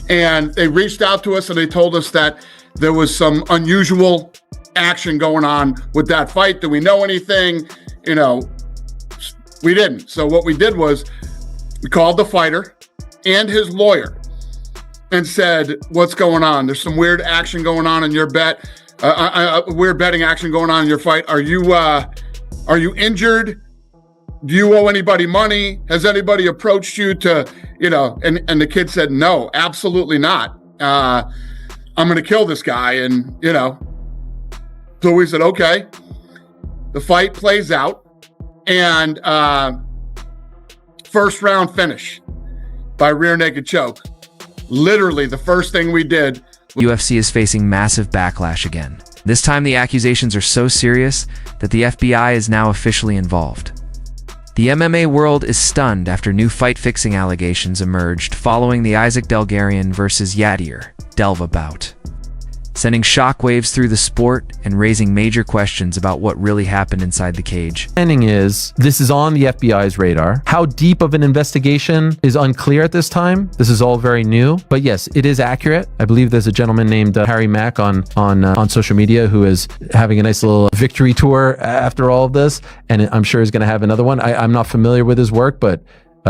And they reached out to us and they told us that there was some unusual action going on with that fight. Do we know anything? You know, we didn't. So what we did was we called the fighter and his lawyer and said, what's going on? There's some weird action going on in your bet. Weird betting action going on in your fight. Are you injured? Do you owe anybody money? Has anybody approached you to, you know, and the kid said, no, absolutely not. I'm going to kill this guy. And, you know, so we said, okay. The fight plays out and first round finish by rear naked choke. Literally the first thing we did. UFC is facing massive backlash again. This time the accusations are so serious that the FBI is now officially involved. The MMA world is stunned after new fight-fixing allegations emerged following the Isaac Delgarian versus Yadir Delva bout, sending shockwaves through the sport and raising major questions about what really happened inside the cage. This is on the FBI's radar. How deep of an investigation is unclear at this time. This is all very new, but yes, it is accurate. I believe there's a gentleman named Harry Mack on social media who is having a nice little victory tour after all of this, and I'm sure he's going to have another one. I'm not familiar with his work, but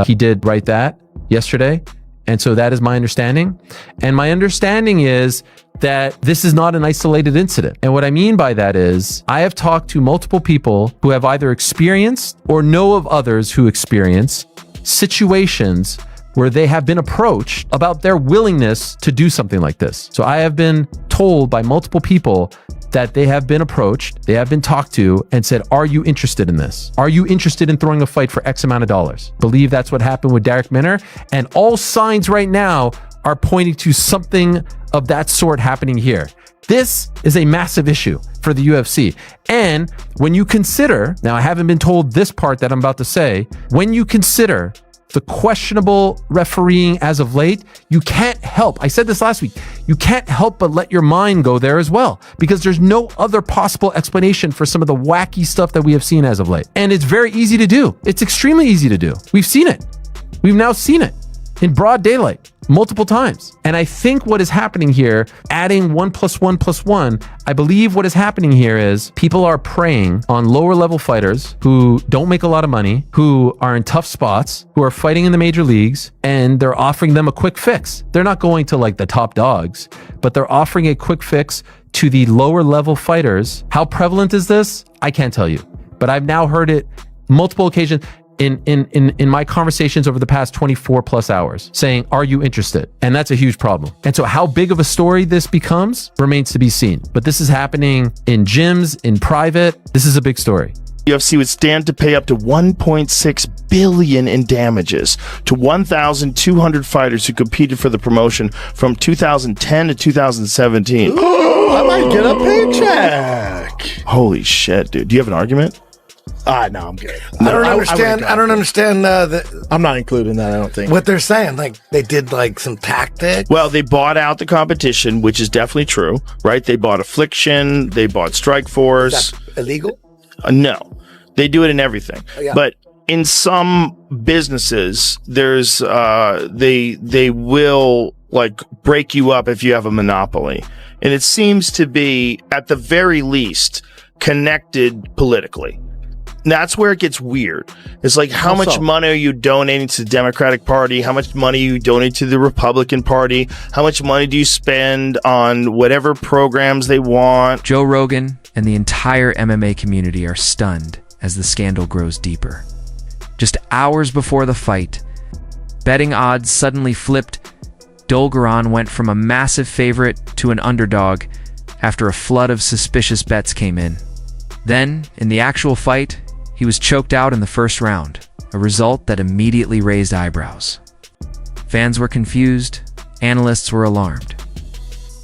he did write that yesterday. And so that is my understanding. And my understanding is that this is not an isolated incident. And what I mean by that is I have talked to multiple people who have either experienced or know of others who experience situations where they have been approached about their willingness to do something like this. So I have been told by multiple people that they have been approached, they have been talked to and said, are you interested in this? Are you interested in throwing a fight for X amount of dollars? Believe that's what happened with Darrick Minner. And all signs right now are pointing to something of that sort happening here. This is a massive issue for the UFC. And when you consider, now I haven't been told this part that I'm about to say, when you consider the questionable refereeing as of late, you can't help, I said this last week, you can't help but let your mind go there as well, because there's no other possible explanation for some of the wacky stuff that we have seen as of late. And it's very easy to do. It's extremely easy to do. We've seen it. We've now seen it in broad daylight multiple times. And I think what is happening here, adding 1 + 1 + 1, I believe what is happening here is people are preying on lower level fighters who don't make a lot of money, who are in tough spots, who are fighting in the major leagues, and they're offering them a quick fix. They're not going to like the top dogs, but they're offering a quick fix to the lower level fighters. How prevalent is this? I can't tell you, but I've now heard it multiple occasions in my conversations over the past 24 plus hours saying, are you interested? And that's a huge problem. And so how big of a story this becomes remains to be seen. But this is happening in gyms, in private. This is a big story. UFC would stand to pay up to $1.6 billion in damages to 1,200 fighters who competed for the promotion from 2010 to 2017. Ooh, I might get a paycheck. Holy shit, dude. Do you have an argument? No, I'm good. I don't understand. I don't understand. I'm not including that. I don't think what they're saying. Like they did like some tactic. Well, they bought out the competition, which is definitely true, right? They bought Affliction. They bought Strikeforce. Is that illegal? No, they do it in everything. Oh, yeah. But in some businesses, there's they will like break you up if you have a monopoly, and it seems to be at the very least connected politically. That's where it gets weird. It's like, how much money are you donating to the Democratic Party? How much money are you donating to the Republican Party? How much money do you spend on whatever programs they want? Joe Rogan and the entire MMA community are stunned as the scandal grows deeper. Just hours before the fight, betting odds suddenly flipped. Dolgaran went from a massive favorite to an underdog after a flood of suspicious bets came in. Then, in the actual fight, he was choked out in the first round, a result that immediately raised eyebrows. Fans were confused, analysts were alarmed.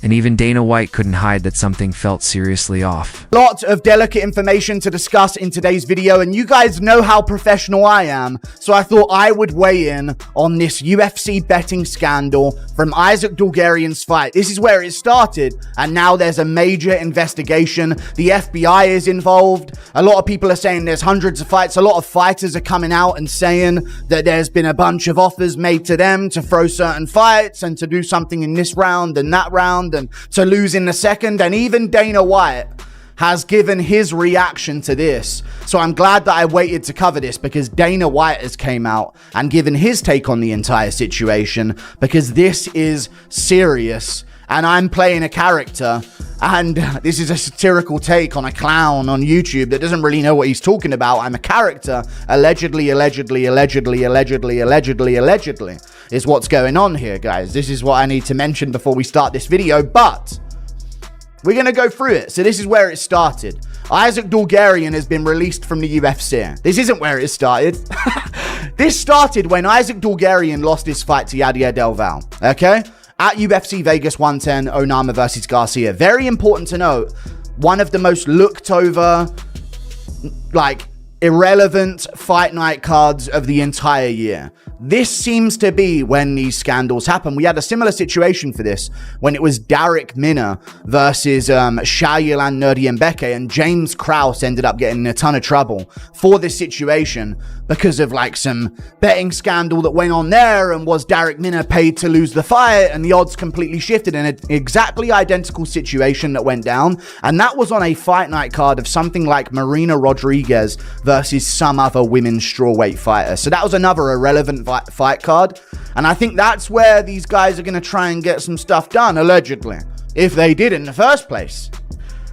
and even Dana White couldn't hide that something felt seriously off. Lots of delicate information to discuss in today's video, and you guys know how professional I am, so I thought I would weigh in on this UFC betting scandal from Isaac Dulgarian's fight. This is where it started, and now there's a major investigation. The FBI is involved. A lot of people are saying there's hundreds of fights. A lot of fighters are coming out and saying that there's been a bunch of offers made to them to throw certain fights and to do something in this round and that round and to lose in the second. And even Dana White has given his reaction to this. So I'm glad that I waited to cover this, because Dana White has came out and given his take on the entire situation, because this is serious. And I'm playing a character, and this is a satirical take on a clown on YouTube that doesn't really know what he's talking about. I'm a character. Allegedly is what's going on here, guys. This is what I need to mention before we start this video, but we're going to go through it. So this is where it started. Isaac Dulgarian has been released from the UFC. This isn't where it started. This started when Isaac Dulgarian lost his fight to Yadier Del Val, okay? At UFC Vegas 110, Onama versus Garcia. Very important to note, one of the most looked over, like, irrelevant fight night cards of the entire year. This seems to be when these scandals happen. We had a similar situation for this when it was Darek Minner versus Shayilan Nurdiembeke, and James Krause ended up getting in a ton of trouble for this situation because of like some betting scandal that went on there. And was Darek Minner paid to lose the fight, and the odds completely shifted in an exactly identical situation that went down, and that was on a fight night card of something like Marina Rodriguez versus some other women's strawweight fighter. So that was another irrelevant fight card, and I think that's where these guys are going to try and get some stuff done, allegedly, if they did in the first place.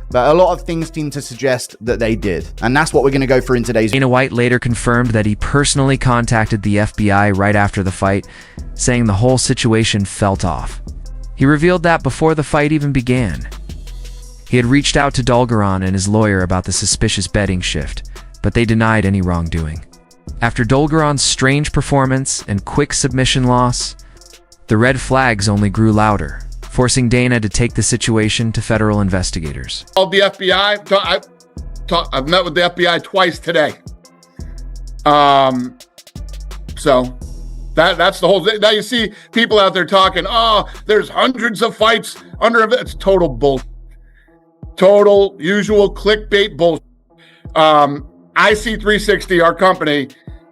But a lot of things seem to suggest that they did, and that's what we're going to go through in today's video. Dana White later confirmed that he personally contacted the FBI right after the fight, saying the whole situation felt off. He revealed that before the fight even began, he had reached out to Dulgaran and his lawyer about the suspicious betting shift, but they denied any wrongdoing. After Dulgaran's strange performance and quick submission loss, the red flags only grew louder, forcing Dana to take the situation to federal investigators. Called the FBI. I've met with the FBI twice today. So that's the whole thing. Now you see people out there talking, oh, there's hundreds of fights under it. It's total bullshit. Total usual clickbait bullshit. IC360, our company,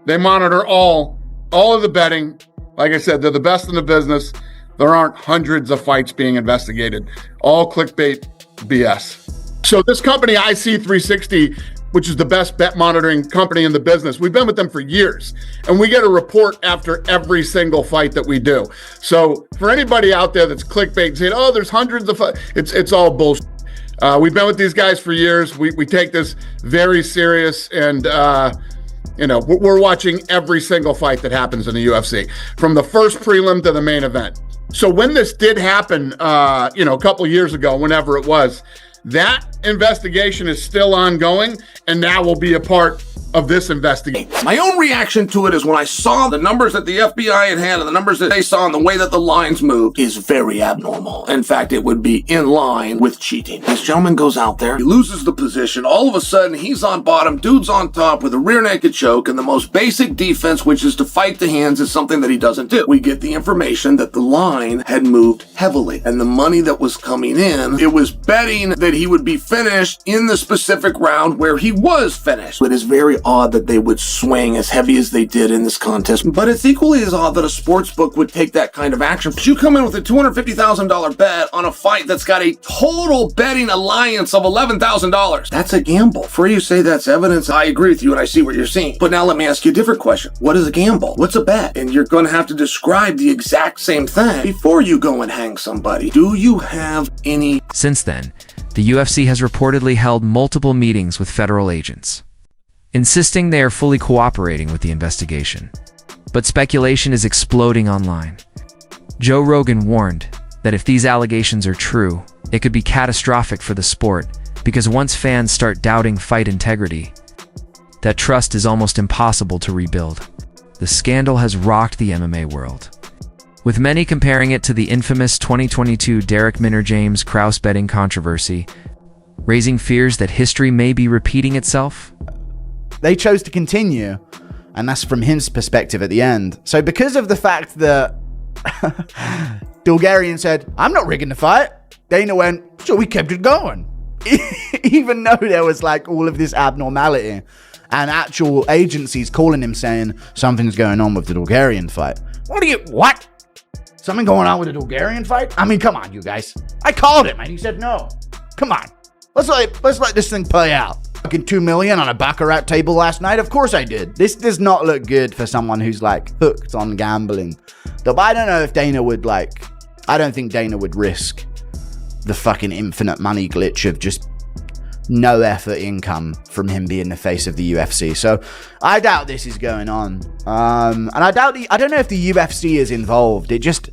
they monitor all of the betting. Like I said, they're the best in the business. There aren't hundreds of fights being investigated. All clickbait BS. So this company, IC360, which is the best bet monitoring company in the business, we've been with them for years, and we get a report after every single fight that we do. So for anybody out there that's clickbait saying, oh, there's hundreds of fights, it's all bullshit. We've been with these guys for years. We take this very serious, and we're watching every single fight that happens in the UFC, from the first prelim to the main event. So when this did happen, a couple years ago, whenever it was, that investigation is still ongoing, and now will be a part of this investigation. My own reaction to it is when I saw the numbers that the FBI had and the numbers that they saw and the way that the lines moved is very abnormal. In fact, it would be in line with cheating. This gentleman goes out there, he loses the position. All of a sudden, he's on bottom, dude's on top with a rear naked choke, and the most basic defense, which is to fight the hands, is something that he doesn't do. We get the information that the line had moved heavily, and the money that was coming in, it was betting that he would be finished in the specific round where he was finished. It is very odd that they would swing as heavy as they did in this contest, but it's equally as odd that a sports book would take that kind of action. But you come in with a $250,000 bet on a fight that's got a total betting alliance of $11,000. That's a gamble. For you say that's evidence, I agree with you and I see what you're seeing. But now let me ask you a different question. What is a gamble? What's a bet? And you're going to have to describe the exact same thing before you go and hang somebody. Do you have any? Since then, the UFC has reportedly held multiple meetings with federal agents, insisting they are fully cooperating with the investigation. But speculation is exploding online. Joe Rogan warned that if these allegations are true, it could be catastrophic for the sport, because once fans start doubting fight integrity, that trust is almost impossible to rebuild. The scandal has rocked the MMA world. with many comparing it to the infamous 2022 Derek Minner-James Krause betting controversy, raising fears that history may be repeating itself. They chose to continue, and that's from his perspective at the end. So because of the fact that Bulgarian said, I'm not rigging the fight, Dana went, so we kept it going. Even though there was like all of this abnormality and actual agencies calling him saying something's going on with the Bulgarian fight. What? Something going on with the Bulgarian fight? I mean, come on, you guys. I called him and he said no. Come on. Let's let this thing play out. Fucking $2 million on a baccarat table last night? Of course I did. This does not look good for someone who's like hooked on gambling. But I don't know if Dana would I don't think Dana would risk the fucking infinite money glitch of just no effort income from him being the face of the UFC. So I doubt this is going on. And I don't know if the UFC is involved. It just,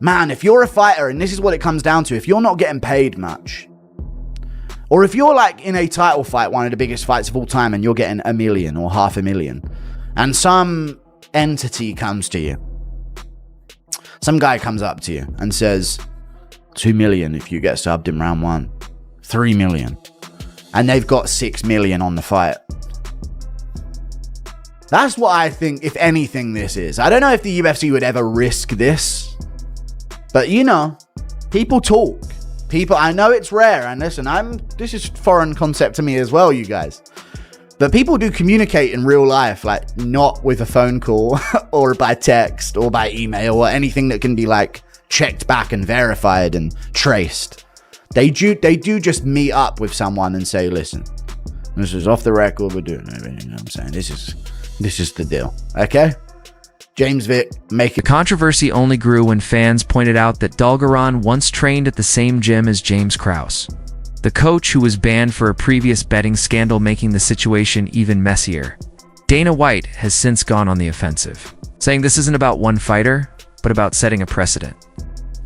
man, if you're a fighter, and this is what it comes down to, if you're not getting paid much, or if you're like in a title fight, one of the biggest fights of all time, and you're getting $1 million or $500,000, and some entity comes to you, some guy comes up to you and says, $2 million if you get subbed in round 1, $3 million, and they've got $6 million on the fight. That's what I think, if anything, this is. I don't know if the UFC would ever risk this, but you know, people talk. I know it's rare, and listen, this is foreign concept to me as well, you guys. But people do communicate in real life, like not with a phone call or by text or by email or anything that can be like checked back and verified and traced. They do just meet up with someone and say, listen, this is off the record, we're doing everything, you know what I'm saying? This is the deal, okay? James Vick, make it. The controversy only grew when fans pointed out that Dolgaran once trained at the same gym as James Krause, the coach who was banned for a previous betting scandal, making the situation even messier. Dana White has since gone on the offensive, saying this isn't about one fighter, but about setting a precedent,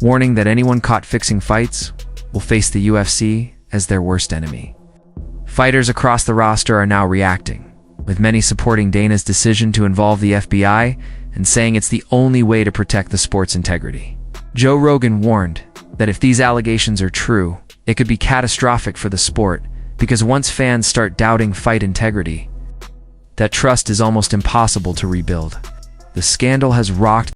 warning that anyone caught fixing fights will face the UFC as their worst enemy. Fighters across the roster are now reacting, with many supporting Dana's decision to involve the FBI and saying it's the only way to protect the sport's integrity. Joe Rogan warned that if these allegations are true, it could be catastrophic for the sport, because once fans start doubting fight integrity, that trust is almost impossible to rebuild. The scandal has rocked